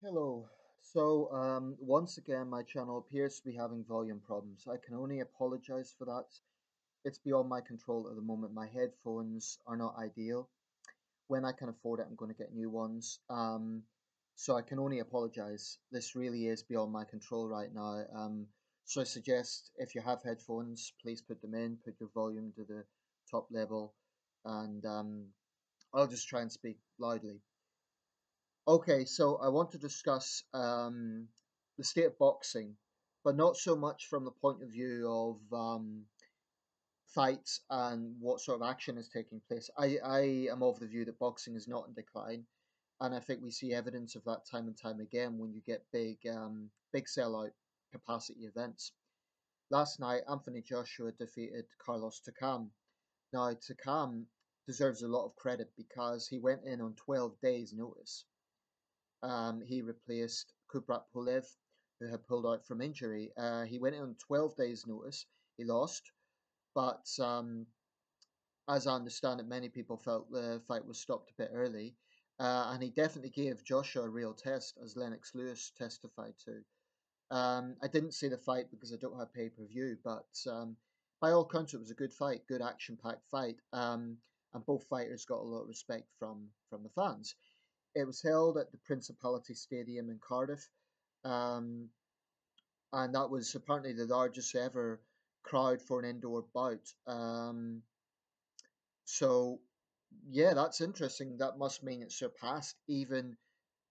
Hello. Once again, my channel appears to be having volume problems. I can only apologize for that. It's beyond my control at the moment. My headphones are not ideal. When I can afford it, I'm going to get new ones. So I can only apologize. This really is beyond my control right now. So I suggest if you have headphones, please put them in, put your volume to the top level, and I'll just try and speak loudly. Okay, so I want to discuss the state of boxing, but not so much from the point of view of fights and what sort of action is taking place. I am of the view that boxing is not in decline, and I think we see evidence of that time and time again when you get big sellout capacity events. Last night, Anthony Joshua defeated Carlos Takam. Now, Takam deserves a lot of credit because he went in on 12 days' notice. He replaced Kubrat Pulev, who had pulled out from injury. He went in on 12 days' notice. He lost, but as I understand it, many people felt the fight was stopped a bit early. And he definitely gave Joshua a real test, as Lennox Lewis testified to. I didn't see the fight because I don't have pay per view, but by all accounts, it was a good fight, good action packed fight. And both fighters got a lot of respect from the fans. It was held at the Principality Stadium in Cardiff, um, and that was apparently the largest ever crowd for an indoor bout. So, yeah, that's interesting. That must mean it surpassed even.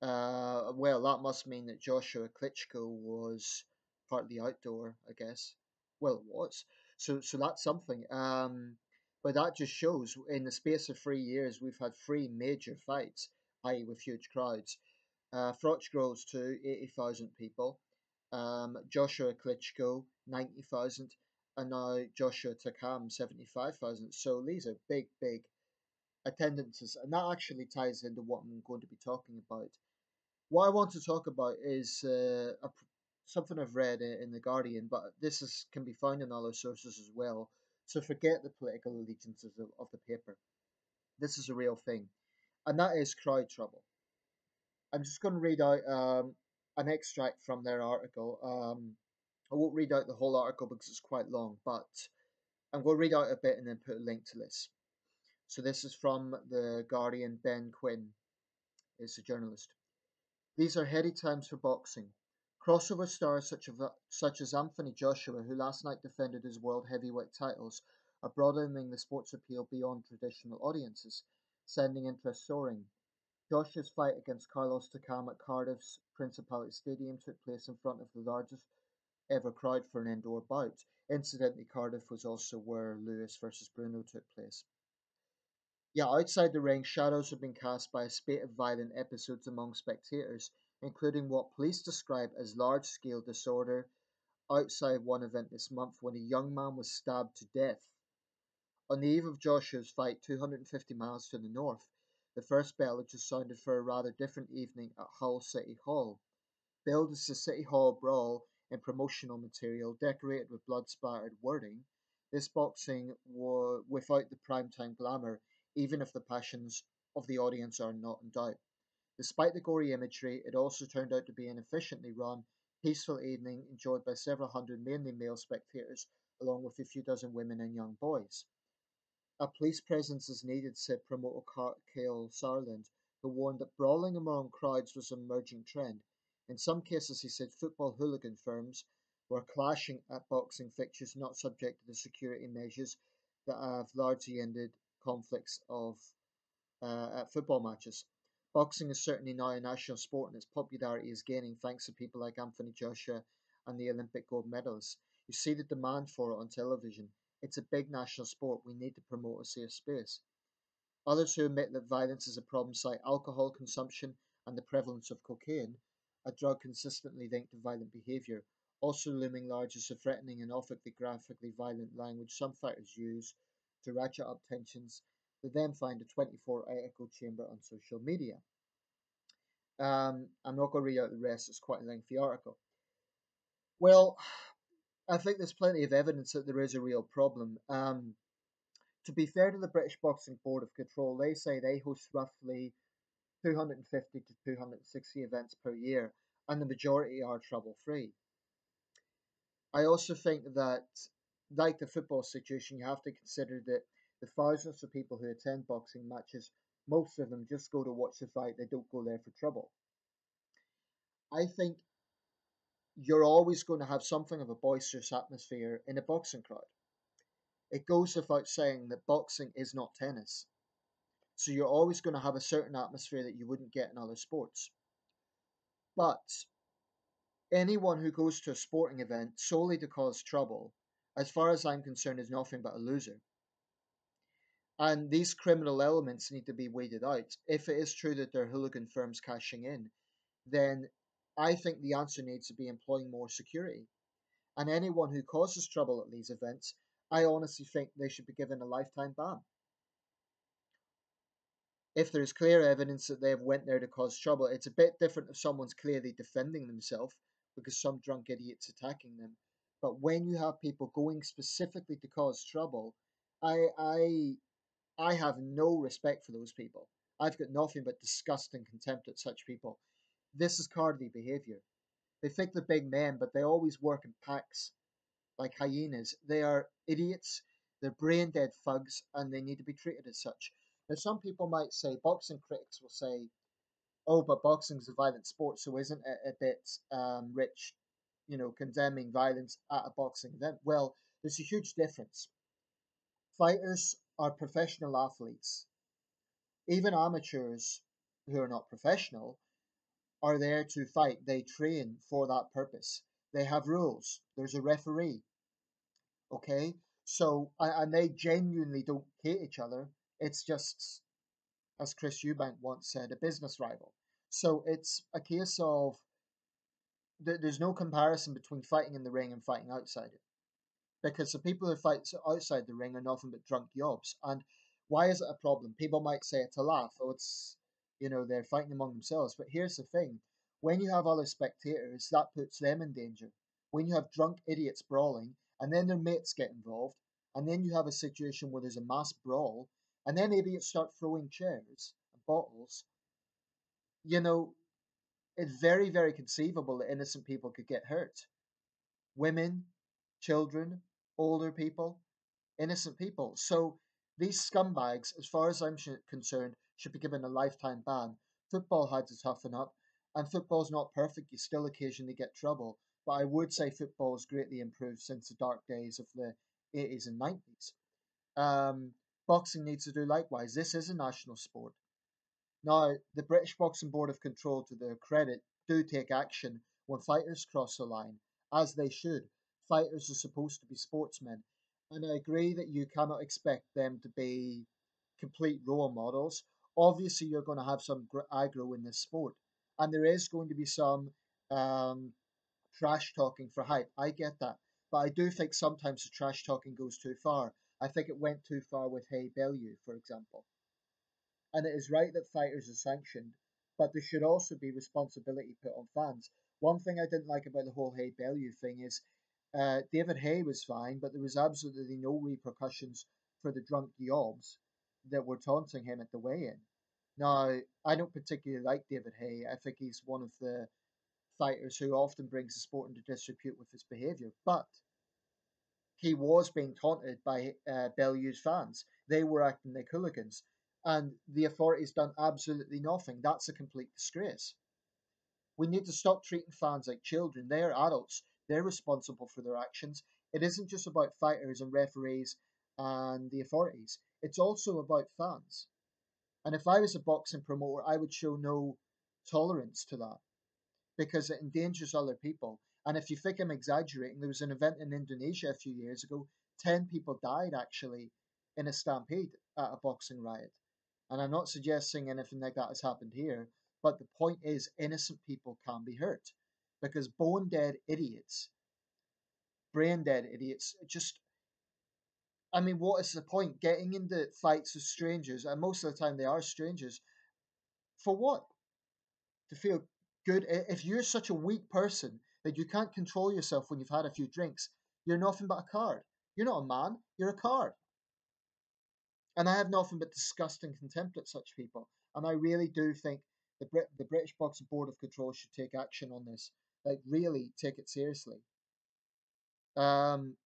That must mean that Joshua Klitschko was partly outdoor, I guess. Well, it was. So that's something. But that just shows in the space of 3 years, we've had three major fights, i.e., with huge crowds. Froch Groves to 80,000 people. Joshua Klitschko, 90,000. And now Joshua Takam, 75,000. So these are big attendances. And that actually ties into what I'm going to be talking about. What I want to talk about is something I've read in The Guardian, but can be found in other sources as well. So forget the political allegiances of the paper. This is a real thing. And that is crowd trouble. I'm just going to read out an extract from their article. I won't read out the whole article because it's quite long, but I'm going to read out a bit and then put a link to this. So this is from the Guardian. Ben Quinn is a journalist. These are heady times for boxing. Crossover stars such as Anthony Joshua, who last night defended his world heavyweight titles, are broadening the sport's appeal beyond traditional audiences, sending interest soaring. Joshua's fight against Carlos Takam at Cardiff's Principality Stadium took place in front of the largest ever crowd for an indoor bout. Incidentally, Cardiff was also where Lewis versus Bruno took place. Yeah, outside the ring, shadows have been cast by a spate of violent episodes among spectators, including what police describe as large-scale disorder outside one event this month when a young man was stabbed to death. On the eve of Joshua's fight 250 miles to the north, the first bell had just sounded for a rather different evening at Hull City Hall. Billed as the City Hall Brawl in promotional material decorated with blood-splattered wording, this boxing was without the primetime glamour, even if the passions of the audience are not in doubt. Despite the gory imagery, it also turned out to be an efficiently run, peaceful evening enjoyed by several hundred mainly male spectators, along with a few dozen women and young boys. A police presence is needed, said promoter Cale Sarland, who warned that brawling among crowds was an emerging trend. In some cases, he said football hooligan firms were clashing at boxing fixtures not subject to the security measures that have largely ended conflicts of at football matches. Boxing is certainly now a national sport, and its popularity is gaining thanks to people like Anthony Joshua and the Olympic gold medalists. You see the demand for it on television. It's a big national sport. We need to promote a safe space. Others who admit that violence is a problem cite alcohol consumption and the prevalence of cocaine, a drug consistently linked to violent behaviour, also looming large as the threatening and often graphically violent language some fighters use to ratchet up tensions they then find a 24-hour echo chamber on social media. I'm not going to read out the rest, it's quite a lengthy article. Well, I think there's plenty of evidence that there is a real problem. To be fair to the British Boxing Board of Control, they say they host roughly 250 to 260 events per year, and the majority are trouble free. I also think that, like the football situation, you have to consider that the thousands of people who attend boxing matches, most of them just go to watch the fight, they don't go there for trouble. I think you're always going to have something of a boisterous atmosphere in a boxing crowd. It goes without saying that boxing is not tennis. So you're always going to have a certain atmosphere that you wouldn't get in other sports. But anyone who goes to a sporting event solely to cause trouble, as far as I'm concerned, is nothing but a loser. And these criminal elements need to be weeded out. If it is true that there are hooligan firms cashing in, then I think the answer needs to be employing more security. And anyone who causes trouble at these events, I honestly think they should be given a lifetime ban. If there's clear evidence that they have went there to cause trouble, it's a bit different if someone's clearly defending themselves because some drunk idiot's attacking them. But when you have people going specifically to cause trouble, I I I have no respect for those people. I've got nothing but disgust and contempt at such people. This is cowardly behaviour. They think they're big men, but they always work in packs like hyenas. They are idiots, they're brain dead thugs, and they need to be treated as such. Now, some people might say, boxing critics will say, oh, but boxing's a violent sport, so isn't it a bit rich, condemning violence at a boxing event? Well, there's a huge difference. Fighters are professional athletes. Even amateurs who are not professional are there to fight. They train for that purpose. They have rules. There's a referee. Okay, so and they genuinely don't hate each other. It's just, as Chris Eubank once said, a business rival. So it's a case of there's no comparison between fighting in the ring and fighting outside it, because the people who fight outside the ring are nothing but drunk yobs. And why is it a problem? People might say it's a laugh, or it's, they're fighting among themselves. But here's the thing: when you have other spectators, that puts them in danger. When you have drunk idiots brawling, and then their mates get involved, and then you have a situation where there's a mass brawl, and then idiots start throwing chairs and bottles, you know, it's very, very conceivable that innocent people could get hurt. Women, children, older people, innocent people. So these scumbags, as far as I'm concerned, should be given a lifetime ban. Football had to toughen up, and football's not perfect. You still occasionally get trouble. But I would say football has greatly improved since the dark days of the 80s and 90s. Um, Boxing needs to do likewise. This is a national sport. Now, the British Boxing Board of Control, to their credit, do take action when fighters cross the line, as they should. Fighters are supposed to be sportsmen. And I agree that you cannot expect them to be complete role models. Obviously, you're going to have some aggro in this sport. And there is going to be some um, trash talking for hype. I get that. But I do think sometimes the trash talking goes too far. I think it went too far with Hey Bellew, for example. And it is right that fighters are sanctioned, but there should also be responsibility put on fans. One thing I didn't like about the whole Hay Bellew thing is David Hay was fine, but there was absolutely no repercussions for the drunk yobs that were taunting him at the weigh-in. Now, I don't particularly like David Hay. I think he's one of the fighters who often brings the sport into disrepute with his behaviour, but he was being taunted by Bellew's fans. They were acting like hooligans, and the authorities done absolutely nothing. That's a complete disgrace. We need to stop treating fans like children. They are adults. They're responsible for their actions. It isn't just about fighters and referees and the authorities. It's also about fans. And if I was a boxing promoter, I would show no tolerance to that because it endangers other people. And if you think I'm exaggerating, there was an event in Indonesia a few years ago. 10 people died actually in a stampede at a boxing riot. And I'm not suggesting anything like that has happened here, but the point is, innocent people can be hurt because bone dead idiots, brain dead idiots, just, I mean, what is the point getting into fights with strangers? And most of the time they are strangers. For what? To feel good. If you're such a weak person that you can't control yourself when you've had a few drinks, you're nothing but a card. You're not a man, you're a card. And I have nothing but disgust and contempt at such people. And I really do think The British Boxing Board of Control should take action on this. Like, really take it seriously. Um,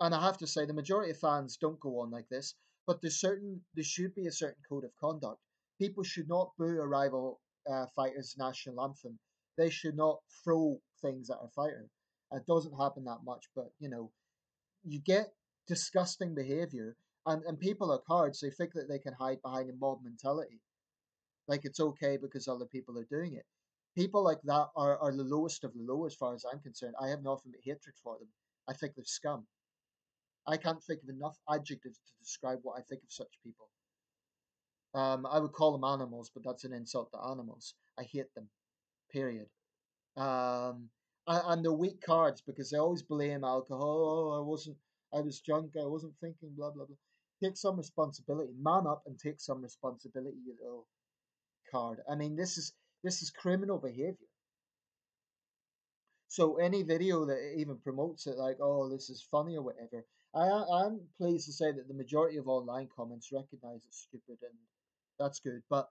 and I have to say, the majority of fans don't go on like this. But there should be a certain code of conduct. People should not boo a rival fighter's national anthem. They should not throw things at a fighter. It doesn't happen that much, but you get disgusting behavior, and people are cards. They think that they can hide behind a mob mentality, like it's okay because other people are doing it. People like that are the lowest of the low as far as I'm concerned. I have nothing but hatred for them. I think they're scum. I can't think of enough adjectives to describe what I think of such people. I would call them animals, but that's an insult to animals. I hate them. Period. And they're weak cards because they always blame alcohol. Oh, I was drunk. I wasn't thinking. Blah blah blah. Take some responsibility. Man up and take some responsibility, you little card. I mean, this is criminal behavior. So any video that even promotes it, like, oh, this is funny or whatever, I'm pleased to say that the majority of online comments recognize it's stupid, and that's good. But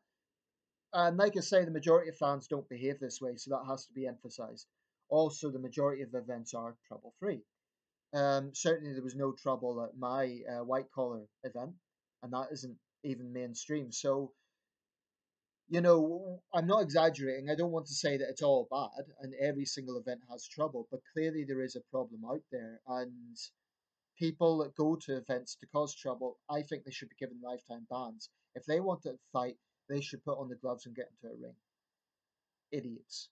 like I say, the majority of fans don't behave this way, so that has to be emphasized. Also, the majority of events are trouble free. Certainly, there was no trouble at my white collar event, and that isn't even mainstream. So I'm not exaggerating. I don't want to say that it's all bad and every single event has trouble, but clearly there is a problem out there. And people that go to events to cause trouble, I think they should be given lifetime bans. If they want to fight, they should put on the gloves and get into a ring. Idiots.